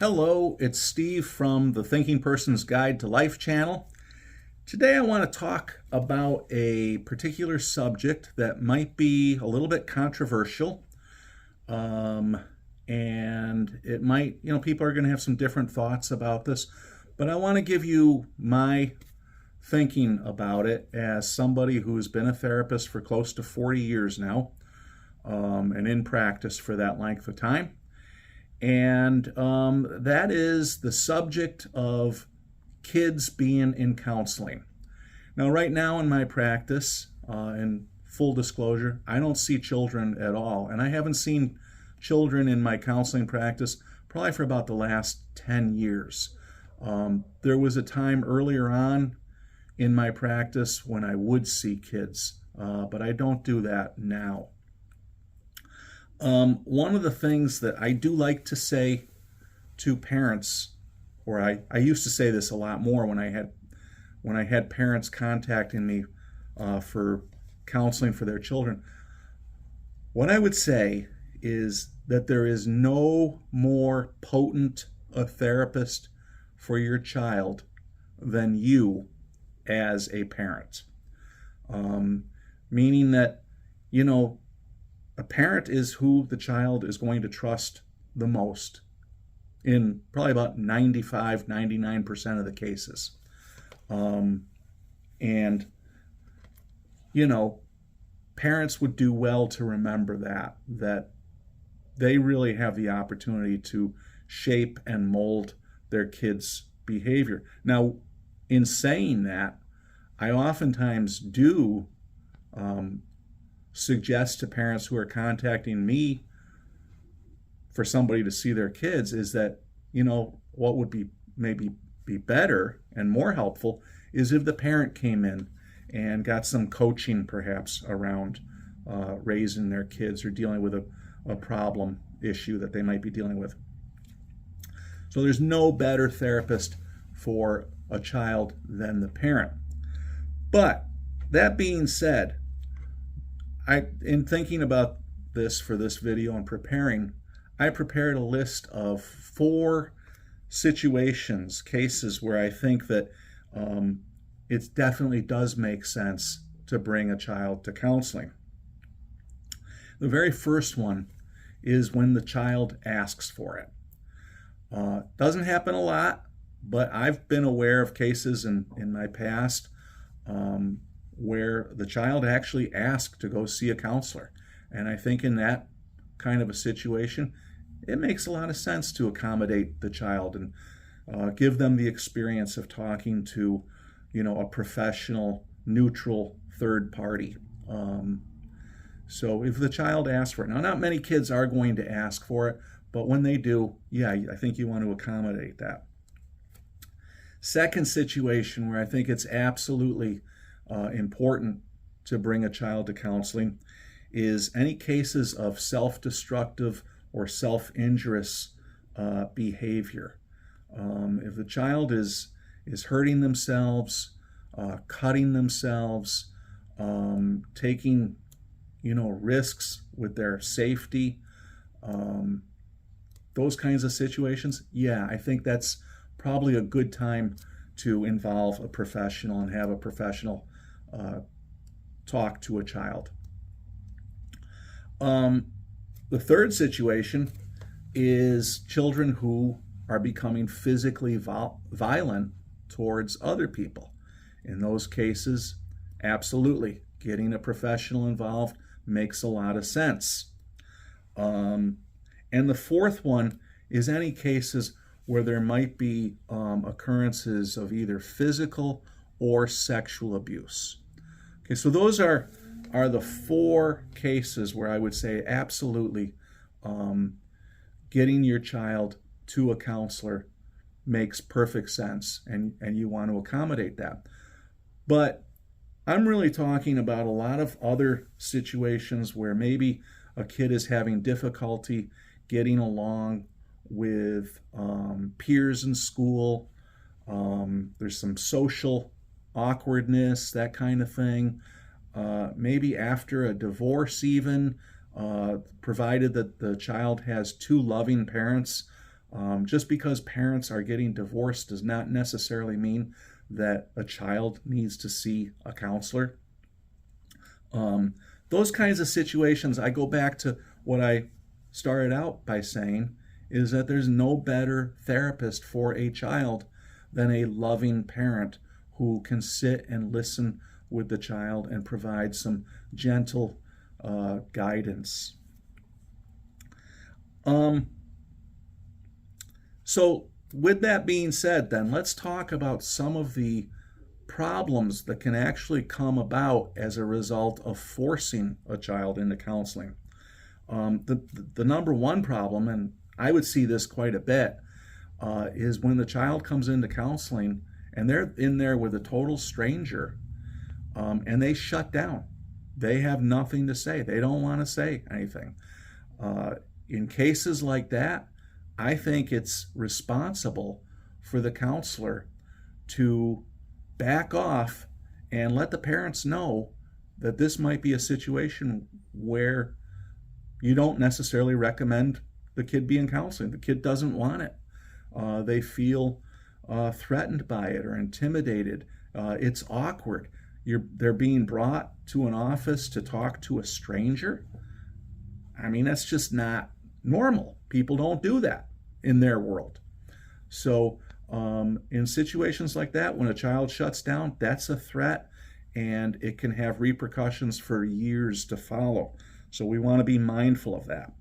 Hello, it's Steve from the Thinking Person's Guide to Life channel. Today I want to talk about a particular subject that might be a little bit controversial. And it might, people are going to have some different thoughts about this, but I want to give you my thinking about it as somebody who's been a therapist for close to 40 years now, and in practice for that length of time. And that is the subject of kids being in counseling. Now, right now in my practice, in full disclosure, I don't see children at all. And I haven't seen children in my counseling practice probably for about the last 10 years. There was a time earlier on in my practice when I would see kids, but I don't do that now. One of the things that I do like to say to parents, or I used to say this a lot more when I had parents contacting me for counseling for their children, what I would say is that there is no more potent a therapist for your child than you as a parent. Meaning that, a parent is who the child is going to trust the most in probably about 95, 99% of the cases. And, parents would do well to remember that they really have the opportunity to shape and mold their kids' behavior. Now, in saying that, I oftentimes do suggest to parents who are contacting me for somebody to see their kids is that, what would be maybe be better and more helpful is if the parent came in and got some coaching perhaps around raising their kids or dealing with a problem issue that they might be dealing with. So there's no better therapist for a child than the parent. But that being said, in thinking about this for this video and preparing, I prepared a list of 4 situations, cases where I think that it definitely does make sense to bring a child to counseling. The very first one is when the child asks for it. Doesn't happen a lot, but I've been aware of cases in my past where the child actually asked to go see a counselor. And I think in that kind of a situation, it makes a lot of sense to accommodate the child and give them the experience of talking to, a professional, neutral third party. So if the child asks for it, now not many kids are going to ask for it, but when they do, yeah, I think you want to accommodate that. Second situation where I think it's absolutely important to bring a child to counseling is any cases of self-destructive or self-injurious behavior. If the child is hurting themselves, cutting themselves, taking risks with their safety, those kinds of situations, yeah, I think that's probably a good time to involve a professional and have a professional talk to a child. The third situation is children who are becoming physically violent towards other people. In those cases, absolutely, getting a professional involved makes a lot of sense. And the fourth one is any cases where there might be occurrences of either physical or sexual abuse. Okay, so those are the 4 cases where I would say absolutely getting your child to a counselor makes perfect sense, and you want to accommodate that. But I'm really talking about a lot of other situations where maybe a kid is having difficulty getting along with peers in school. There's some social awkwardness, that kind of thing. Maybe after a divorce even, provided that the child has 2 loving parents, Just because parents are getting divorced does not necessarily mean that a child needs to see a counselor. Those kinds of situations, I go back to what I started out by saying, is that there's no better therapist for a child than a loving parent who can sit and listen with the child and provide some gentle guidance. So with that being said, then let's talk about some of the problems that can actually come about as a result of forcing a child into counseling. The number one problem, and I would see this quite a bit, is when the child comes into counseling and they're in there with a total stranger, and they shut down. They have nothing to say. They don't want to say anything. In cases like that, I think it's responsible for the counselor to back off and let the parents know that this might be a situation where you don't necessarily recommend the kid be in counseling. The kid doesn't want it. They feel threatened by it or intimidated. It's awkward. They're being brought to an office to talk to a stranger. I mean, that's just not normal. People don't do that in their world. So in situations like that, when a child shuts down, that's a threat, and it can have repercussions for years to follow. So we want to be mindful of that.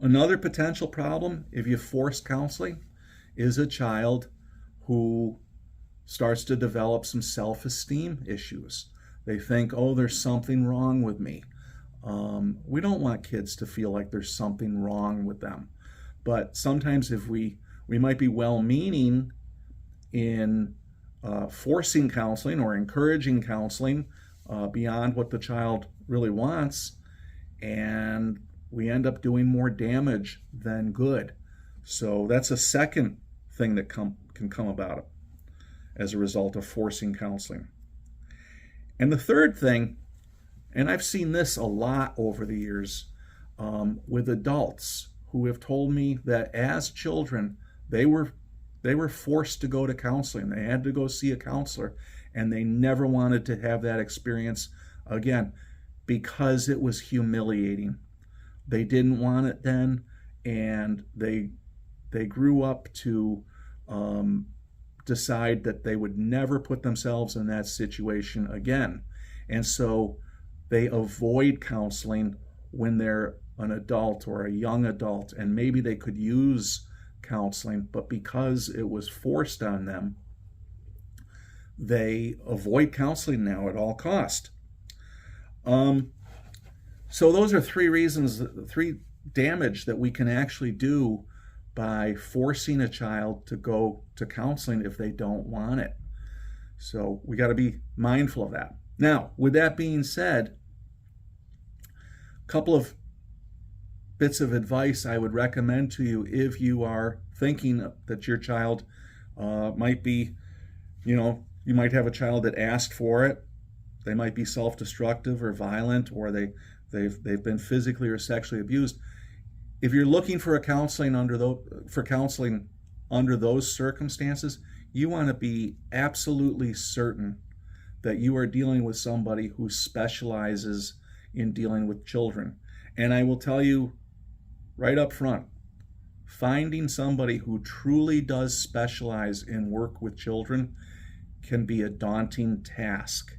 Another potential problem, if you force counseling, is a child who starts to develop some self-esteem issues. They think, oh, there's something wrong with me. We don't want kids to feel like there's something wrong with them. But sometimes if we might be well-meaning in forcing counseling or encouraging counseling beyond what the child really wants, and we end up doing more damage than good. So that's a second thing that can come about it as a result of forcing counseling. And the third thing, and I've seen this a lot over the years with adults who have told me that as children, they were forced to go to counseling. They had to go see a counselor, and they never wanted to have that experience again because it was humiliating. They didn't want it then, and they grew up to decide that they would never put themselves in that situation again. And so they avoid counseling when they're an adult or a young adult, and maybe they could use counseling, but because it was forced on them, they avoid counseling now at all cost. So those are three damage that we can actually do by forcing a child to go to counseling if they don't want it. So we got to be mindful of that. Now, with that being said, a couple of bits of advice I would recommend to you if you are thinking that your child might be, you might have a child that asked for it. They might be self-destructive or violent, or they've been physically or sexually abused. If you're looking for counseling under those circumstances, you want to be absolutely certain that you are dealing with somebody who specializes in dealing with children. And I will tell you right up front, finding somebody who truly does specialize in work with children can be a daunting task.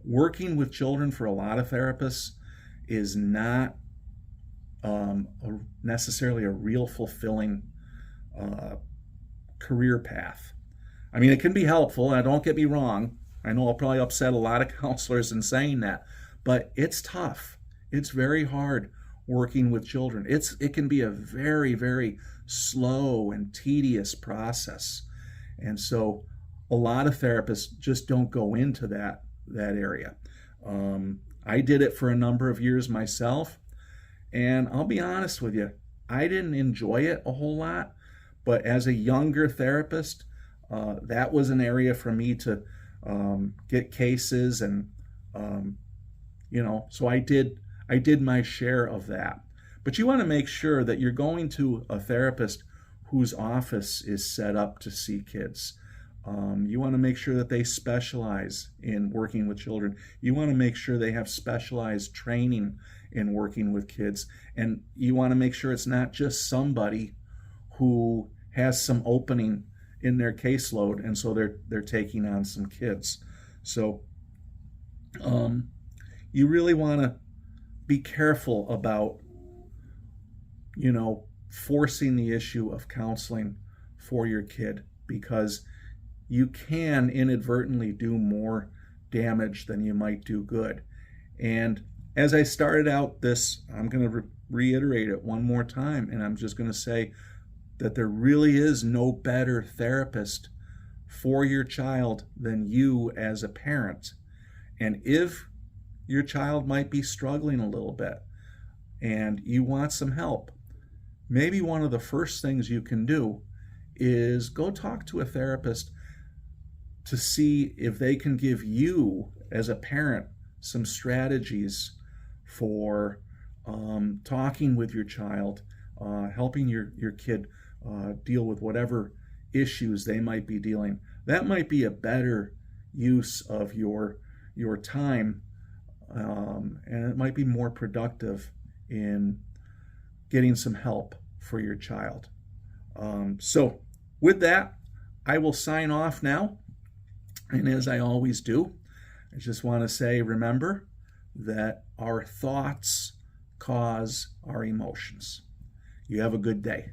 Working with children for a lot of therapists is not necessarily a real fulfilling career path. I mean, it can be helpful, and don't get me wrong. I know I'll probably upset a lot of counselors in saying that, but it's tough. It's very hard working with children. It can be a very, very slow and tedious process. And so a lot of therapists just don't go into that area. I did it for a number of years myself, and I'll be honest with you, I didn't enjoy it a whole lot, but as a younger therapist, that was an area for me to get cases, and so I did my share of that. But you want to make sure that you're going to a therapist whose office is set up to see kids. You want to make sure that they specialize in working with children. You want to make sure they have specialized training in working with kids. And you want to make sure it's not just somebody who has some opening in their caseload, and so they're taking on some kids. So you really want to be careful about, forcing the issue of counseling for your kid, because you can inadvertently do more damage than you might do good. And as I started out this, I'm going to reiterate it one more time, and I'm just going to say that there really is no better therapist for your child than you as a parent. And if your child might be struggling a little bit and you want some help, maybe one of the first things you can do is go talk to a therapist to see if they can give you as a parent some strategies for talking with your child, helping your kid deal with whatever issues they might be dealing. That might be a better use of your time, and it might be more productive in getting some help for your child. So with that, I will sign off now. And as I always do, I just want to say, remember that our thoughts cause our emotions. You have a good day.